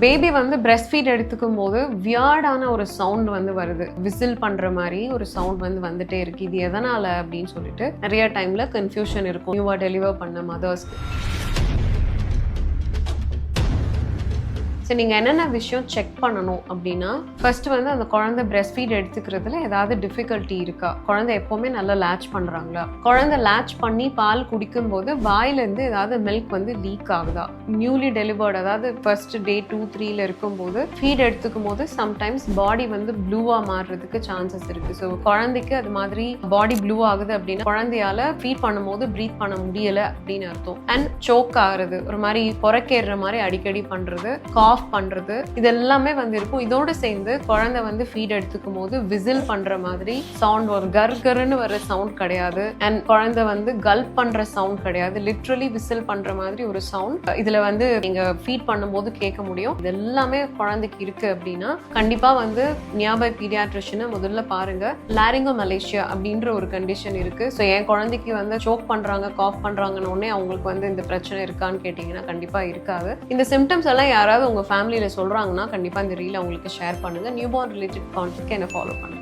Baby வந்து breast feet எடுத்துக்கும் போது வியர்டான ஒரு சவுண்ட் வந்து வருது, விசில் பண்ற மாதிரி ஒரு சவுண்ட் வந்து வந்துட்டே இருக்கு. இது எதனால அப்படின்னு சொல்லிட்டு நிறைய டைம்ல கன்ஃபியூஷன் இருக்கும் நியூவா டெலிவர் பண்ண மதர்ஸ்க்கு. சரி, நீங்கள் என்னென்ன விஷயம் செக் பண்ணணும் அப்படின்னா, ஃபர்ஸ்ட் வந்து அந்த குழந்தை பிரெஸ்ட் ஃபீட் எடுத்துக்கிறதுல ஏதாவது டிஃபிகல்ட்டி இருக்கா, குழந்தை எப்போவுமே நல்லா லேட்ச் பண்ணுறாங்களா, குழந்தை லேட்ச் பண்ணி பால் குடிக்கும் போது வாயிலேருந்து ஏதாவது மில்க் வந்து லீக் ஆகுதா, நியூலி டெலிவர்டு அதாவது ஃபர்ஸ்ட் டே 2-3ல இருக்கும்போது ஃபீட் எடுத்துக்கும் போது சம்டைம்ஸ் பாடி வந்து ப்ளூவாக மாறுறதுக்கு சான்சஸ் இருக்குது. ஸோ குழந்தைக்கு அது மாதிரி பாடி ப்ளூ ஆகுது அப்படின்னா குழந்தையால ஃபீட் பண்ணும்போது ப்ரீத் பண்ண முடியலை அப்படின்னு அர்த்தம். அண்ட் சோக் ஆகுறது, ஒரு மாதிரி புறக்கேறுற மாதிரி அடிக்கடி பண்ணுறது, காஃப் பண்றது, இது எல்லாமே வந்து இருக்கும். இதோட சேர்ந்து குழந்தை வந்து ஃபீட் எடுத்துக்கும் போது விசில் பண்ற மாதிரி சவுண்ட் வரும். கர்கர்னு வர சவுண்ட் கிடையாது. அண்ட் குழந்தை வந்து கல்ப் பண்ற சவுண்ட் கிடையாது. லிட்ரலி விசில் பண்ற மாதிரி ஒரு சவுண்ட் இதுல வந்து நீங்க ஃபீட் பண்ணும்போது கேட்க முடியும். இது எல்லாமே குழந்தைக்கு இருக்கு அப்படின்னா கண்டிப்பா வந்து நியர்பை பீடியாட்ரிஷனை முதல்ல பாருங்க. லாரிங்கோ மலேசியா அப்படின்ற ஒரு கண்டிஷன் இருக்கு. ஸோ என் குழந்தைக்கு வந்து சோக் பண்றாங்க, காஃப் பண்றாங்கன்னு உடனே அவங்களுக்கு வந்து இந்த பிரச்சனை இருக்கான்னு கேட்டீங்கன்னா கண்டிப்பா இருக்காது. இந்த சிம்டம்ஸ் எல்லாம் யாராவது உங்க ஃபேமிலியில் சொல்கிறாங்கன்னா கண்டிப்பாக இந்த ரீல் அவங்களுக்கு ஷேர் பண்ணுங்கள். நியூபார்ன் ரிலேட்டட் கான்டெக்ட்க்கு என்ன ஃபாலோ பண்ணுங்கள்.